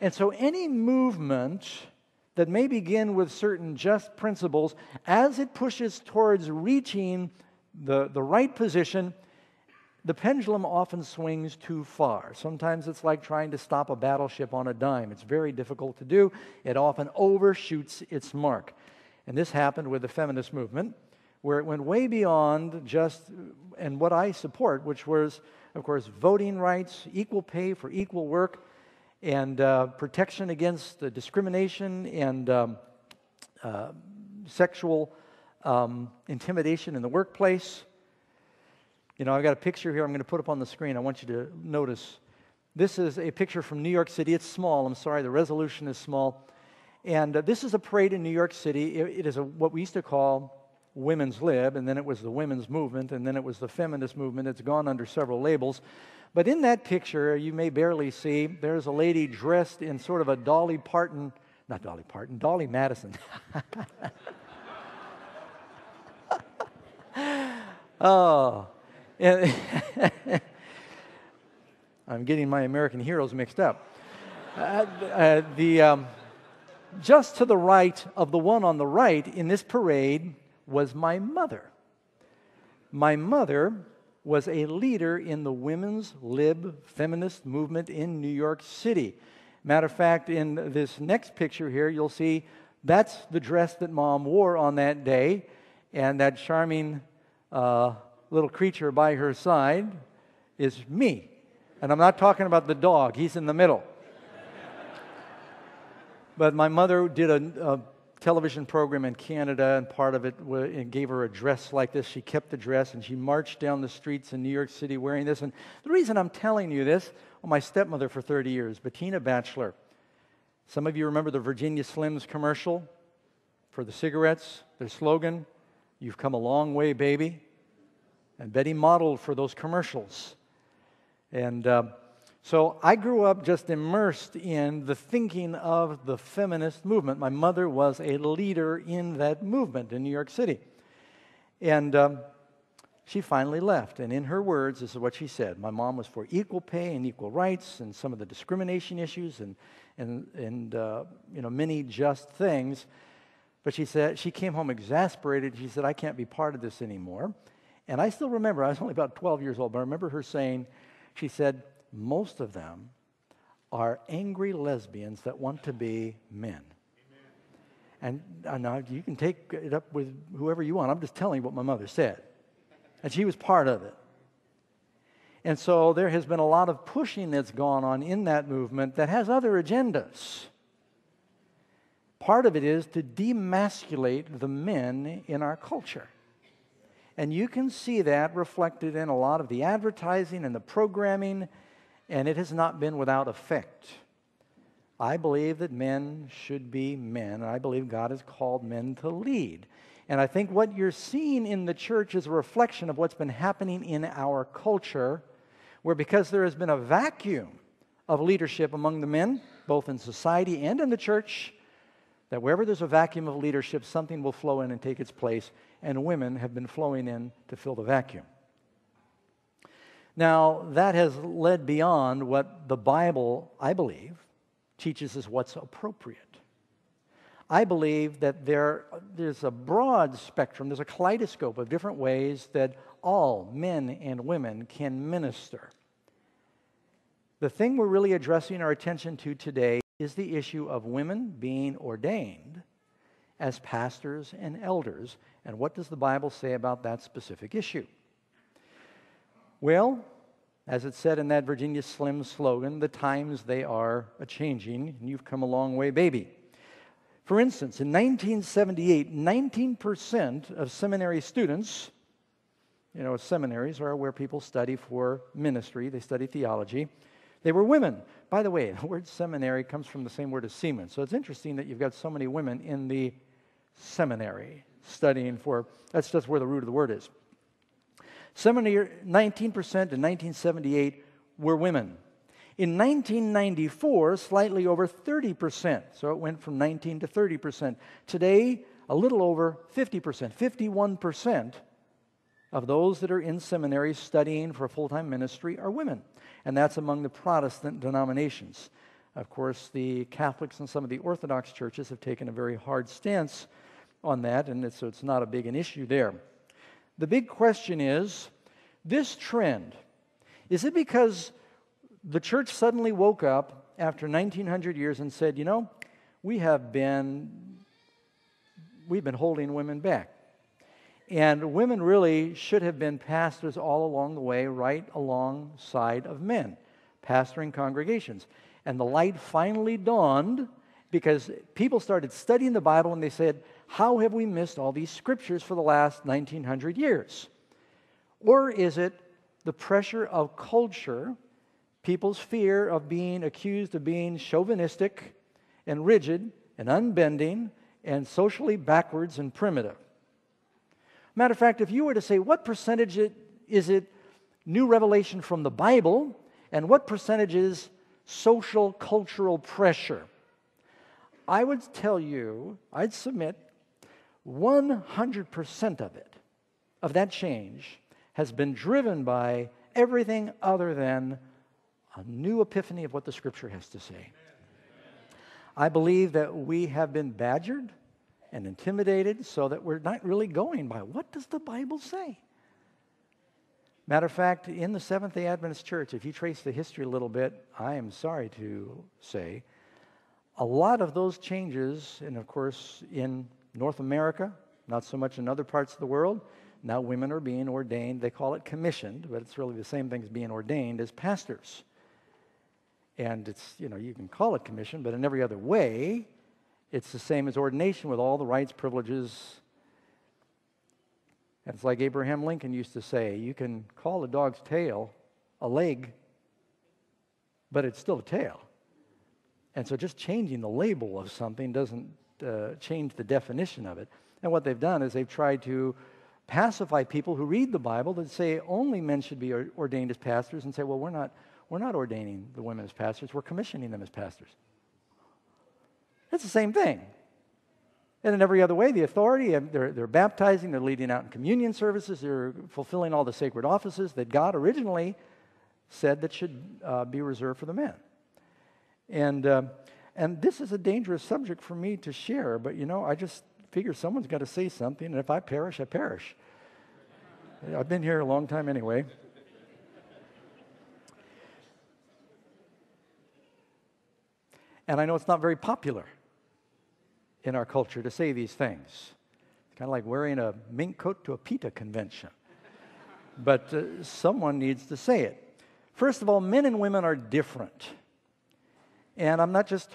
And so any movement that may begin with certain just principles, as it pushes towards reaching the right position, the pendulum often swings too far. Sometimes it's like trying to stop a battleship on a dime. It's very difficult to do. It often overshoots its mark. And this happened with the feminist movement, where it went way beyond just, and what I support, which was, of course, voting rights, equal pay for equal work, and protection against discrimination and sexual intimidation in the workplace. You know, I've got a picture here I'm going to put up on the screen. I want you to notice. This is a picture from New York City. It's small. I'm sorry, the resolution is small. And this is a parade in New York City. It is what we used to call women's lib, and then it was the women's movement, and then it was the feminist movement. It's gone under several labels. But in that picture, you may barely see, there's a lady dressed in sort of a Dolly Madison. Oh, I'm getting my American heroes mixed up. Just to the right of the one on the right in this parade was my mother. My mother was a leader in the women's lib feminist movement in New York City. Matter of fact, in this next picture here, you'll see that's the dress that Mom wore on that day, and that charming little creature by her side is me. And I'm not talking about the dog. He's in the middle. But my mother did a television program in Canada, and part of it gave her a dress like this. She kept the dress, and she marched down the streets in New York City wearing this. And the reason I'm telling you this, well, my stepmother for 30 years, Bettina Batchelor. Some of you remember the Virginia Slims commercial for the cigarettes, their slogan, "You've come a long way, baby." And Betty modeled for those commercials. And so I grew up just immersed in the thinking of the feminist movement. My mother was a leader in that movement in New York City. And she finally left. And in her words, this is what she said. My mom was for equal pay and equal rights and some of the discrimination issues and many just things. But she said, she came home exasperated. She said, I can't be part of this anymore. And I still remember, I was only about 12 years old, but I remember her saying, she said, most of them are angry lesbians that want to be men. Amen. And now you can take it up with whoever you want. I'm just telling you what my mother said. And she was part of it. And so there has been a lot of pushing that's gone on in that movement that has other agendas. Part of it is to demasculate the men in our culture. And you can see that reflected in a lot of the advertising and the programming, and it has not been without effect. I believe that men should be men. I believe God has called men to lead. And I think what you're seeing in the church is a reflection of what's been happening in our culture, where because there has been a vacuum of leadership among the men, both in society and in the church, that wherever there's a vacuum of leadership, something will flow in and take its place, and women have been flowing in to fill the vacuum. Now, that has led beyond what the Bible, I believe, teaches us what's appropriate. I believe that there's a broad spectrum, there's a kaleidoscope of different ways that all men and women can minister. The thing we're really addressing our attention to today is the issue of women being ordained as pastors and elders. And what does the Bible say about that specific issue? Well, as it said in that Virginia Slim slogan, the times they are a-changing, and you've come a long way, baby. For instance, in 1978, 19% of seminary students, seminaries are where people study for ministry, they study theology, they were women. By the way, the word seminary comes from the same word as seaman. So it's interesting that you've got so many women in the seminary studying for, that's just where the root of the word is. 19% in 1978 were women. In 1994, slightly over 30%. So it went from 19 to 30%. Today, a little over 50%, 51% of those that are in seminaries studying for full-time ministry are women. And that's among the Protestant denominations. Of course, the Catholics and some of the Orthodox churches have taken a very hard stance on that, and so it's not a big an issue there. The big question is, this trend, is it because the church suddenly woke up after 1900 years and said, you know, we've been holding women back. And women really should have been pastors all along the way, right alongside of men, pastoring congregations. And the light finally dawned because people started studying the Bible and they said, how have we missed all these scriptures for the last 1900 years? Or is it the pressure of culture, people's fear of being accused of being chauvinistic and rigid and unbending and socially backwards and primitive? Matter of fact, if you were to say what percentage is it new revelation from the Bible and what percentage is social cultural pressure, I would tell you, I'd submit 100% of it, of that change, has been driven by everything other than a new epiphany of what the Scripture has to say. I believe that we have been badgered and intimidated so that we're not really going by what does the Bible say. Matter of fact, in the Seventh-day Adventist Church, if you trace the history a little bit, I am sorry to say, a lot of those changes, and of course in North America, not so much in other parts of the world, now women are being ordained, they call it commissioned, but it's really the same thing as being ordained as pastors. And it's, you know, you can call it commission, but in every other way, it's the same as ordination with all the rights, privileges. And it's like Abraham Lincoln used to say, you can call a dog's tail a leg, but it's still a tail. And so just changing the label of something doesn't change the definition of it. And what they've done is they've tried to pacify people who read the Bible that say only men should be ordained as pastors and say, well, we're not ordaining the women as pastors, we're commissioning them as pastors. It's the same thing. And in every other way, the authority, they're baptizing, they're leading out in communion services, they're fulfilling all the sacred offices that God originally said that should be reserved for the men. And this is a dangerous subject for me to share, but you know, I just figure someone's got to say something, and if I perish, I perish. I've been here a long time anyway. And I know it's not very popular in our culture to say these things. It's kind of like wearing a mink coat to a PETA convention. But someone needs to say it. First of all, men and women are different. And I'm not just